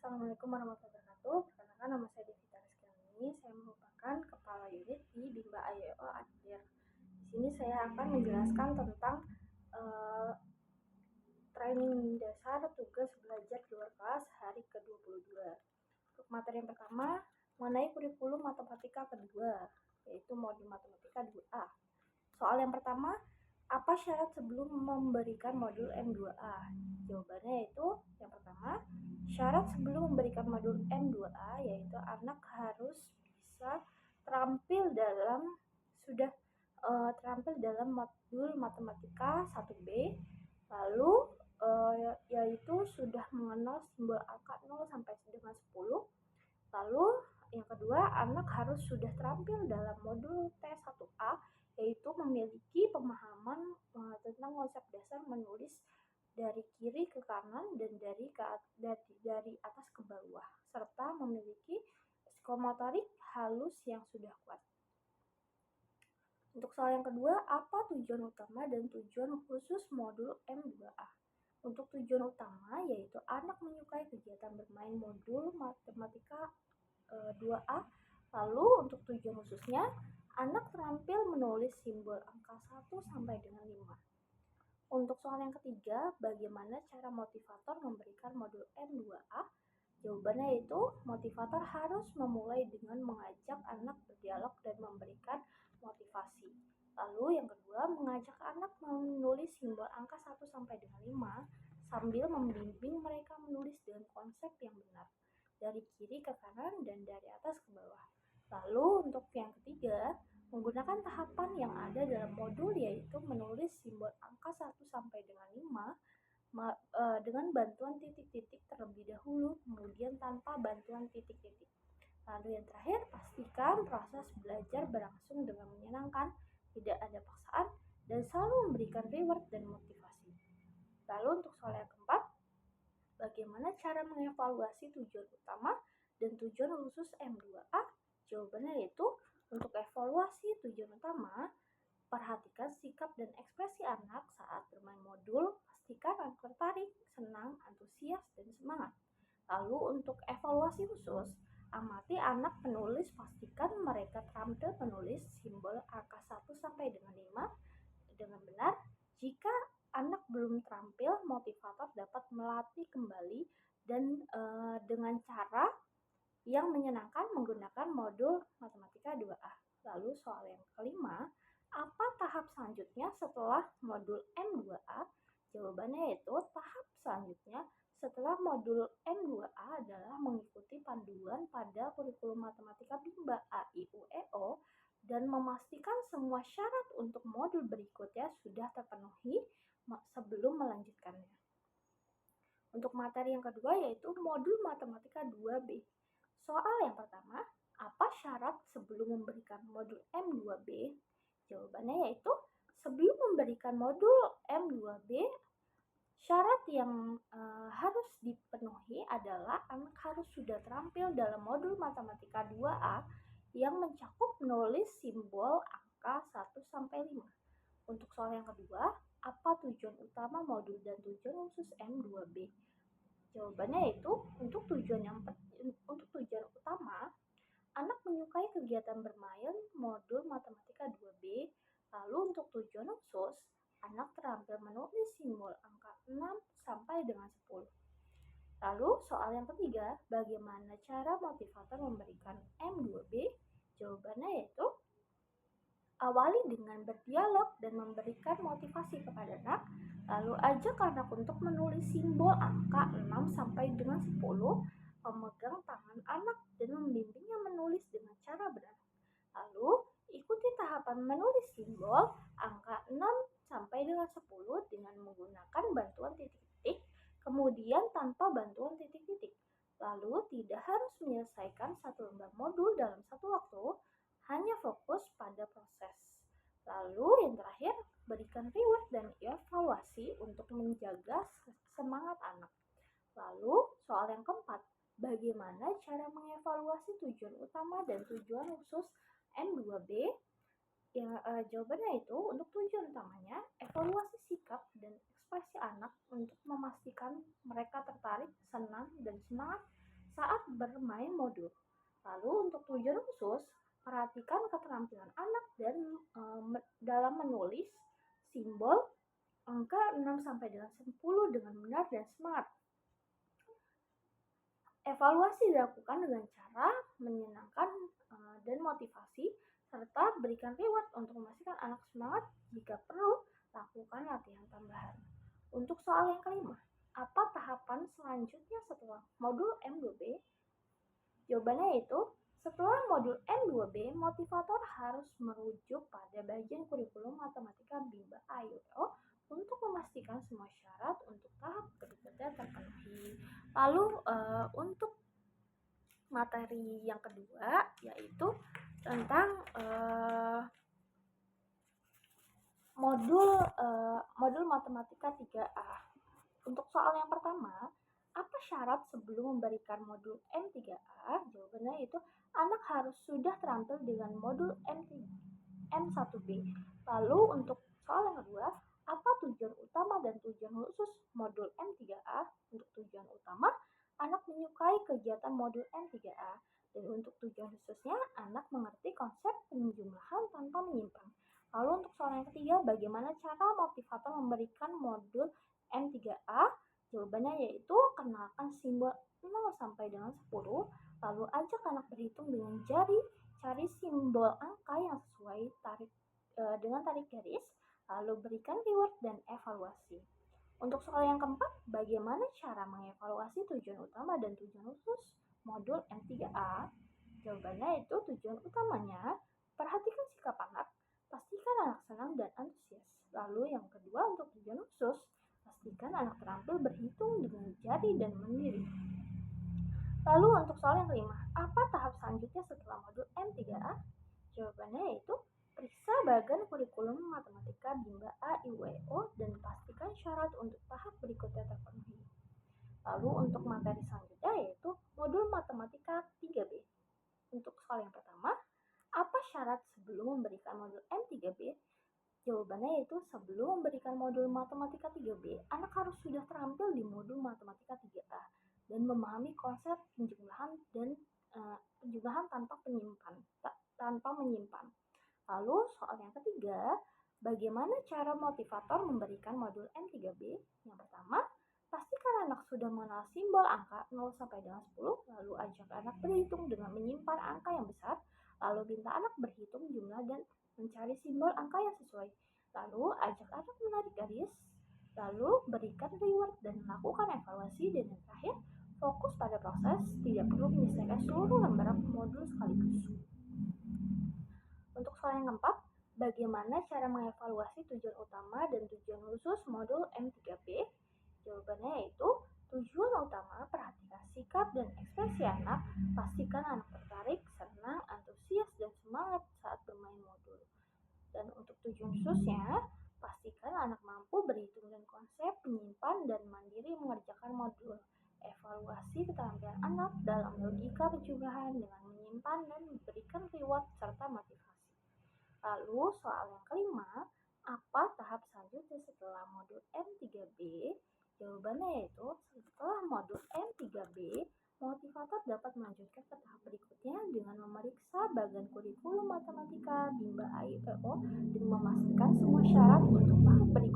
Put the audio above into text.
Assalamualaikum warahmatullahi wabarakatuh. Perkenalkan nama saya Devita Rizkyani. Saya merupakan kepala unit di Bimba AYO Akhir. Di sini saya akan menjelaskan tentang eh, training dasar tugas belajar di luar kelas hari ke-22. Untuk materi yang pertama, mengenai kurikulum matematika kedua, yaitu modul matematika 2A. Soal yang pertama, apa syarat sebelum memberikan modul M2A? Jawabannya yaitu yang pertama, syarat sebelum memberikan modul M2A yaitu anak harus bisa terampil dalam sudah terampil dalam modul matematika 1B, lalu yaitu sudah mengenal simbol angka 0 sampai dengan 10. Lalu yang kedua, anak harus sudah terampil dalam modul T1A yaitu memiliki pemahaman tentang konsep dasar menulis dari kiri ke kanan dan dari atas ke bawah, serta memiliki psikomotorik halus yang sudah kuat. Untuk soal yang kedua, apa tujuan utama dan tujuan khusus modul M2A? Untuk tujuan utama yaitu anak menyukai kegiatan bermain modul matematika 2A. Lalu untuk tujuan khususnya, anak terampil menulis simbol angka 1 sampai dengan 5. Untuk soal yang ketiga, bagaimana cara motivator memberikan modul M2A? Jawabannya yaitu motivator harus memulai dengan mengajak anak berdialog dan memberikan motivasi. Lalu yang kedua, mengajak anak menulis simbol angka 1 sampai dengan 5 sambil membimbing mereka menulis dengan konsep yang benar, dari kiri ke kanan dan dari atas ke bawah. Lalu untuk yang ketiga, menggunakan tahapan yang ada dalam modul yaitu menulis simbol angka 1 sampai dengan 5 dengan bantuan titik-titik terlebih dahulu, kemudian tanpa bantuan titik-titik. Lalu yang terakhir, pastikan proses belajar berlangsung dengan menyenangkan, tidak ada paksaan, dan selalu memberikan reward dan motivasi. Lalu untuk soal yang keempat, bagaimana cara mengevaluasi tujuan utama dan tujuan khusus M2A? Jawabannya yaitu untuk evaluasi tujuan utama, perhatikan sikap dan ekspresi anak saat bermain modul, pastikan anak tertarik, senang, antusias, dan semangat. Lalu untuk evaluasi khusus, amati anak penulis, pastikan mereka terampil menulis simbol angka 1 sampai dengan 5 dengan benar. Jika anak belum terampil, motivator dapat melatih kembali dan dengan cara yang menyenangkan menggunakan modul matematika 2A. Lalu soal yang kelima, apa tahap selanjutnya setelah modul M2A? Jawabannya yaitu tahap selanjutnya setelah modul M2A adalah mengikuti panduan pada kurikulum matematika Bimba AIUEO dan memastikan semua syarat untuk modul berikutnya sudah terpenuhi sebelum melanjutkannya. Untuk materi yang kedua yaitu modul matematika 2B. Soal yang pertama, apa syarat sebelum memberikan modul M2B? Jawabannya yaitu sebelum memberikan modul M2B, syarat yang harus dipenuhi adalah anak harus sudah terampil dalam modul matematika 2A yang mencakup menulis simbol angka 1 sampai 5. Untuk soal yang kedua, apa tujuan utama modul dan tujuan khusus M2B? Jawabannya yaitu untuk tujuan utama, anak menyukai kegiatan bermain modul matematika 2B. Lalu untuk tujuan khusus, anak terampil menulis simbol angka 6 sampai dengan 10. Lalu soal yang ketiga, bagaimana cara motivator memberikan M2B? Jawabannya yaitu awali dengan berdialog dan memberikan motivasi kepada anak, lalu ajak anak untuk menulis simbol angka 6 sampai dengan 10, memegang tangan anak dan membimbingnya menulis dengan cara benar. Lalu ikuti tahapan menulis simbol angka 6 sampai dengan 10 dengan menggunakan bantuan titik-titik, kemudian tanpa bantuan titik-titik. Lalu tidak harus menyelesaikan satu lembar modul dalam satu waktu, hanya fokus pada proses. Lalu yang terakhir, berikan reward dan evaluasi untuk menjaga semangat anak. Lalu soal yang keempat, bagaimana cara mengevaluasi tujuan utama dan tujuan khusus M2B? Jawabannya itu untuk tujuan utamanya, evaluasi sikap dan ekspresi anak untuk memastikan mereka tertarik, senang, dan semangat saat bermain modul. Lalu untuk tujuan khusus, perhatikan keterampilan anak dan dalam menulis simbol angka 6 sampai dengan 10 dengan benar dan smart. Evaluasi dilakukan dengan cara menyenangkan dan motivasi, serta berikan reward untuk memastikan anak semangat. Jika perlu, lakukan latihan tambahan. Untuk soal yang kelima, apa tahapan selanjutnya setelah modul M2B? Jawabannya yaitu, setelah modul M2B, motivator harus merujuk pada bagian kurikulum matematika BIMBA AIUEO untuk memastikan semua syarat untuk tahap berikutnya terpenuhi. Lalu untuk materi yang kedua yaitu tentang modul matematika 3A. Untuk soal yang pertama, apa syarat sebelum memberikan modul M3A? Jawabannya itu anak harus sudah terampil dengan modul M1B. Lalu untuk soal yang kedua, apa tujuan utama dan tujuan khusus modul M3A? Untuk tujuan utama, anak menyukai kegiatan modul M3A. Dan untuk tujuan khususnya, anak mengerti konsep penjumlahan tanpa menyimpan. Lalu untuk soal yang ketiga, bagaimana cara motivator memberikan modul M3A? Jawabannya yaitu kenalkan simbol 0 sampai dengan 10, lalu ajak anak berhitung dengan jari, cari simbol angka yang sesuai dengan tarik garis, lalu berikan reward dan evaluasi. Untuk soal yang keempat, bagaimana cara mengevaluasi tujuan utama dan tujuan khusus modul M3A? Jawabannya itu tujuan utamanya, perhatikan sikap anak, pastikan anak senang dan antusias. Lalu yang kedua untuk tujuan khusus, pastikan anak terampil berhitung dengan jari dan mandiri. Lalu untuk soal yang kelima, apa tahap selanjutnya setelah modul M3A? Jawabannya yaitu periksa bagan kurikulum matematika BIMBA AIUEO dan pastikan syarat untuk tahap berikutnya terpenuhi. Lalu untuk materi selanjutnya yaitu modul matematika 3B. Untuk soal yang pertama, apa syarat sebelum memberikan modul M3B? Jawabannya yaitu sebelum memberikan modul matematika 3B, anak harus sudah terampil di modul matematika 3A dan memahami konsep penjumlahan dan penjumlahan tanpa menyimpan. Lalu soal yang ketiga, bagaimana cara motivator memberikan modul M3B? Yang pertama, pastikan anak sudah mengenal simbol angka 0 sampai dengan 10, lalu ajak anak berhitung dengan menyimpan angka yang besar, lalu minta anak berhitung jumlah dan mencari simbol angka yang sesuai. Lalu ajak anak menarik garis, lalu berikan reward dan lakukan evaluasi. Dan yang terakhir, fokus pada proses, tidak perlu menyelesaikan seluruh lembaran modul sekaligus. Untuk soal yang keempat, bagaimana cara mengevaluasi tujuan utama dan tujuan khusus modul M3B? Jawabannya yaitu tujuan utama, perhatikan sikap dan ekspresi anak, pastikan anak tertarik, senang, antusias, dan semangat saat bermain modul. Dan untuk tujuan khususnya, pastikan anak mampu berhitung dan konsep, menyimpan, dan mandiri mengerjakan modul. Evaluasi keterampilan anak dalam logika penjumlahan dengan menyimpan dan memberikan reward serta motivasi. Lalu soal yang kelima, apa tahap selanjutnya setelah modul M3B? Jawabannya yaitu setelah modul M3B, motivator dapat melanjutkan ke tahap berikutnya dengan memeriksa bagan kurikulum matematika BIMBA AIUEO dan memastikan semua syarat untuk tahap berikutnya